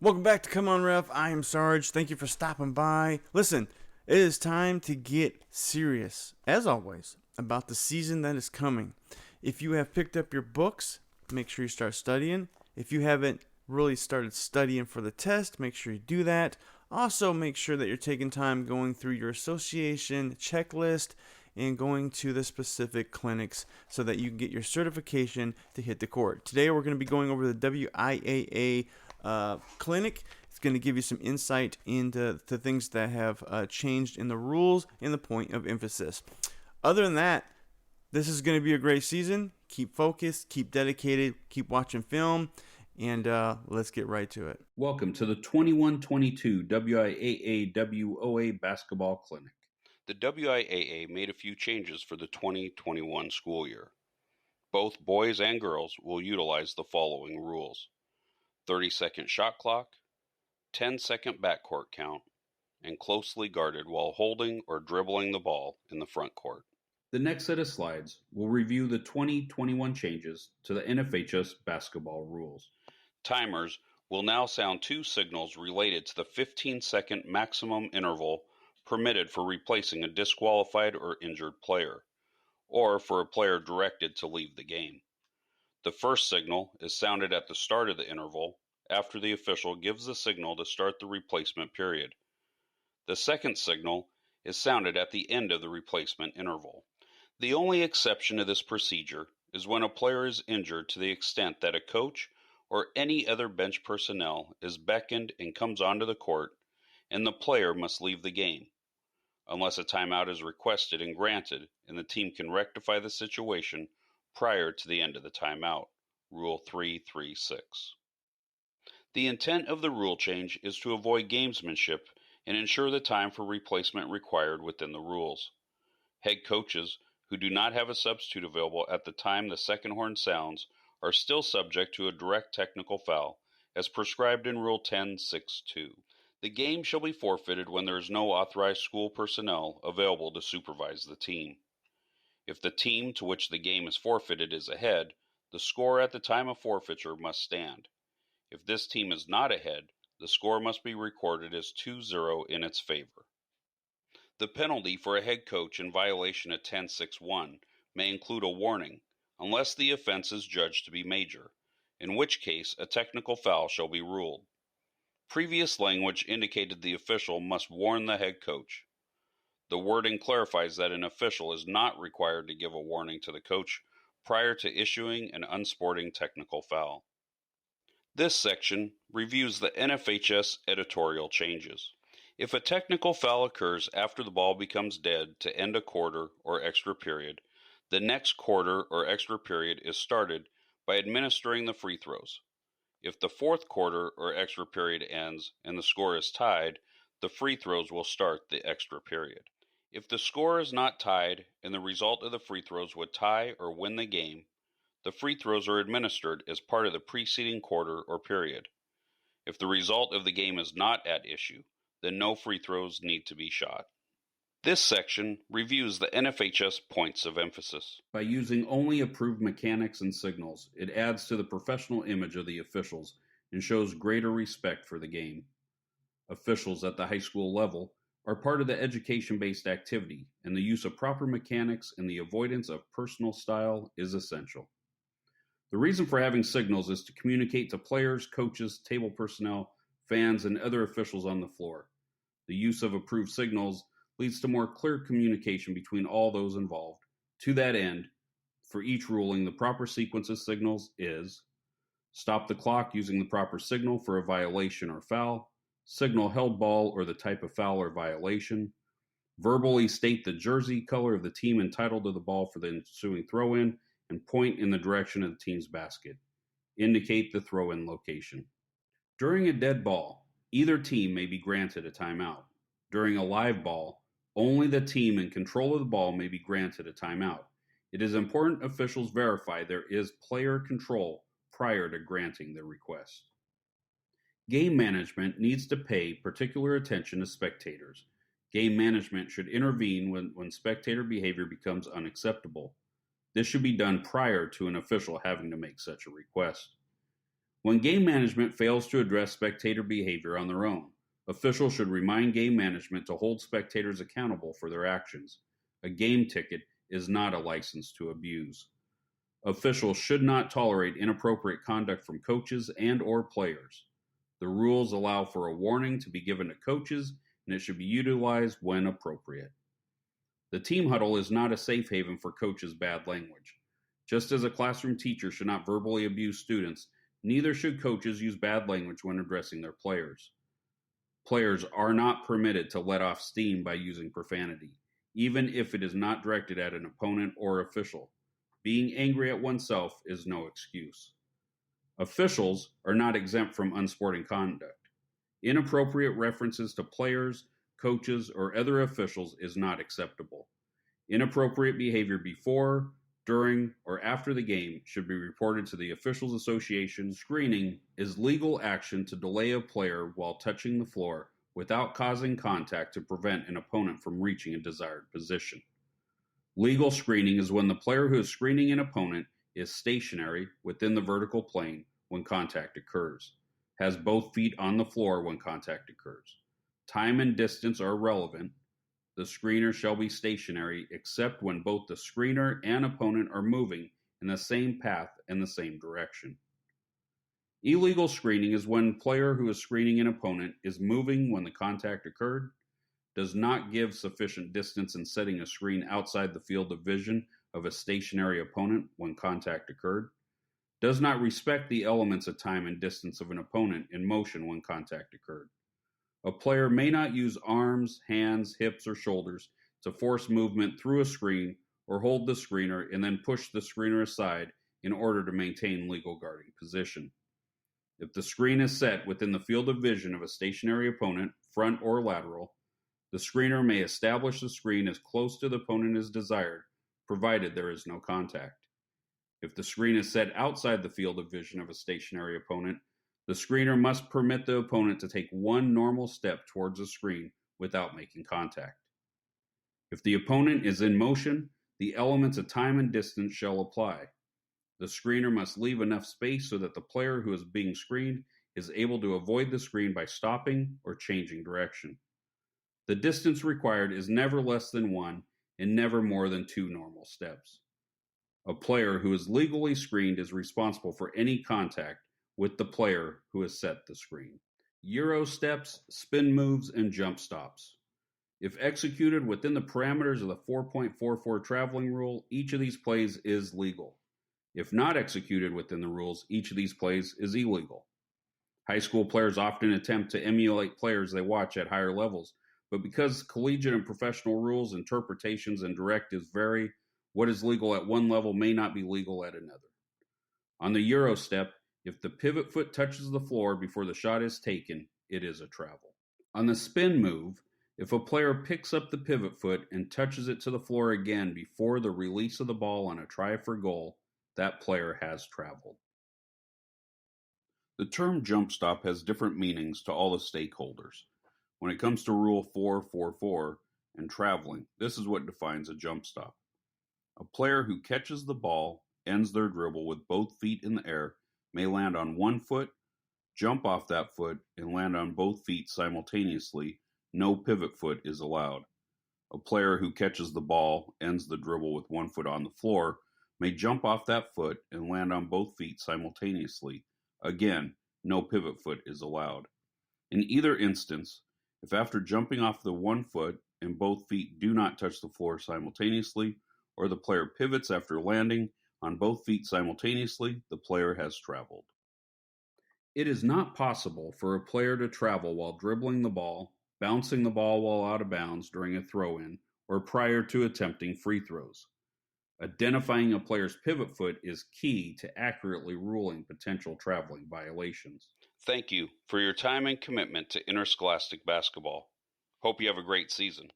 Welcome back to Come On Ref. I am Sarge. Thank you for stopping by. Listen, it is time to get serious, as always, about the season that is coming. If you have picked up your books, make sure you start studying. If you haven't really started studying for the test, make sure you do that. Also, make sure that you're taking time going through your association checklist and going to the specific clinics so that you can get your certification to hit the court. Today, we're going to be going over the WIAA clinic. It's going to give you some insight into the things that have changed in the rules and the point of emphasis. Other than that, this is going to be a great season. Keep focused, keep dedicated, keep watching film, and let's get right to it. Welcome to the 21-22 WIAA WOA Basketball Clinic. The WIAA made a few changes for the 2021 school year. Both boys and girls will utilize the following rules: 30-second shot clock, 10-second backcourt count, and closely guarded while holding or dribbling the ball in the front court. The next set of slides will review the 2021 changes to the NFHS basketball rules. Timers will now sound two signals related to the 15-second maximum interval permitted for replacing a disqualified or injured player, or for a player directed to leave the game. The first signal is sounded at the start of the interval after the official gives the signal to start the replacement period. The second signal is sounded at the end of the replacement interval. The only exception to this procedure is when a player is injured to the extent that a coach or any other bench personnel is beckoned and comes onto the court, and the player must leave the game, unless a timeout is requested and granted, and the team can rectify the situation prior to the end of the timeout. Rule 336. The intent of the rule change is to avoid gamesmanship and ensure the time for replacement required within the rules. Head coaches who do not have a substitute available at the time the second horn sounds are still subject to a direct technical foul, as prescribed in Rule 10.6.2. The game shall be forfeited when there is no authorized school personnel available to supervise the team. If the team to which the game is forfeited is ahead, the score at the time of forfeiture must stand. If this team is not ahead, the score must be recorded as 2-0 in its favor. The penalty for a head coach in violation of 10.6.1 may include a warning, unless the offense is judged to be major, in which case a technical foul shall be ruled. Previous language indicated the official must warn the head coach. The wording clarifies that an official is not required to give a warning to the coach prior to issuing an unsporting technical foul. This section reviews the NFHS editorial changes. If a technical foul occurs after the ball becomes dead to end a quarter or extra period, the next quarter or extra period is started by administering the free throws. If the fourth quarter or extra period ends and the score is tied, the free throws will start the extra period. If the score is not tied and the result of the free throws would tie or win the game, the free throws are administered as part of the preceding quarter or period. If the result of the game is not at issue, then no free throws need to be shot. This section reviews the NFHS points of emphasis. By using only approved mechanics and signals, it adds to the professional image of the officials and shows greater respect for the game. Officials at the high school level are part of the education-based activity, and the use of proper mechanics and the avoidance of personal style is essential. The reason for having signals is to communicate to players, coaches, table personnel, fans, and other officials on the floor. The use of approved signals leads to more clear communication between all those involved. To that end, for each ruling, the proper sequence of signals is: stop the clock using the proper signal for a violation or foul, signal held ball or the type of foul or violation, verbally state the jersey color of the team entitled to the ball for the ensuing throw-in, and point in the direction of the team's basket. Indicate the throw-in location. During a dead ball, either team may be granted a timeout. During a live ball, only the team in control of the ball may be granted a timeout. It is important officials verify there is player control prior to granting the request. Game management needs to pay particular attention to spectators. Game management should intervene when spectator behavior becomes unacceptable. This should be done prior to an official having to make such a request. When game management fails to address spectator behavior on their own, officials should remind game management to hold spectators accountable for their actions. A game ticket is not a license to abuse. Officials should not tolerate inappropriate conduct from coaches and/or players. The rules allow for a warning to be given to coaches, and it should be utilized when appropriate. The team huddle is not a safe haven for coaches' bad language. Just as a classroom teacher should not verbally abuse students, neither should coaches use bad language when addressing their players. Players are not permitted to let off steam by using profanity, even if it is not directed at an opponent or official. Being angry at oneself is no excuse. Officials are not exempt from unsporting conduct. Inappropriate references to players, coaches, or other officials is not acceptable. Inappropriate behavior before, during, or after the game should be reported to the Officials Association. Screening is legal action to delay a player while touching the floor without causing contact to prevent an opponent from reaching a desired position. Legal screening is when the player who is screening an opponent is stationary within the vertical plane when contact occurs, has both feet on the floor when contact occurs. Time and distance are relevant. The screener shall be stationary except when both the screener and opponent are moving in the same path and the same direction. Illegal screening is when player who is screening an opponent is moving when the contact occurred, does not give sufficient distance in setting a screen outside the field of vision of a stationary opponent when contact occurred, does not respect the elements of time and distance of an opponent in motion when contact occurred. A player may not use arms, hands, hips, or shoulders to force movement through a screen or hold the screener and then push the screener aside in order to maintain legal guarding position. If the screen is set within the field of vision of a stationary opponent, front or lateral, the screener may establish the screen as close to the opponent as desired, provided there is no contact. If the screen is set outside the field of vision of a stationary opponent, the screener must permit the opponent to take one normal step towards the screen without making contact. If the opponent is in motion, the elements of time and distance shall apply. The screener must leave enough space so that the player who is being screened is able to avoid the screen by stopping or changing direction. The distance required is never less than 1 and never more than 2 normal steps. A player who is legally screened is responsible for any contact with the player who has set the screen. Euro steps, spin moves, and jump stops. If executed within the parameters of the 4.44 traveling rule, each of these plays is legal. If not executed within the rules, each of these plays is illegal. High school players often attempt to emulate players they watch at higher levels, but because collegiate and professional rules, interpretations, and directives vary, what is legal at one level may not be legal at another. On the Euro step, if the pivot foot touches the floor before the shot is taken, it is a travel. On the spin move, if a player picks up the pivot foot and touches it to the floor again before the release of the ball on a try for goal, that player has traveled. The term jump stop has different meanings to all the stakeholders. When it comes to Rule 444 and traveling, this is what defines a jump stop. A player who catches the ball, ends their dribble with both feet in the air, may land on one foot, jump off that foot, and land on both feet simultaneously. No pivot foot is allowed. A player who catches the ball, ends the dribble with one foot on the floor, may jump off that foot and land on both feet simultaneously. Again, no pivot foot is allowed. In either instance, if after jumping off the one foot and both feet do not touch the floor simultaneously, or the player pivots after landing on both feet simultaneously, the player has traveled. It is not possible for a player to travel while dribbling the ball, bouncing the ball while out of bounds during a throw-in, or prior to attempting free throws. Identifying a player's pivot foot is key to accurately ruling potential traveling violations. Thank you for your time and commitment to interscholastic basketball. Hope you have a great season.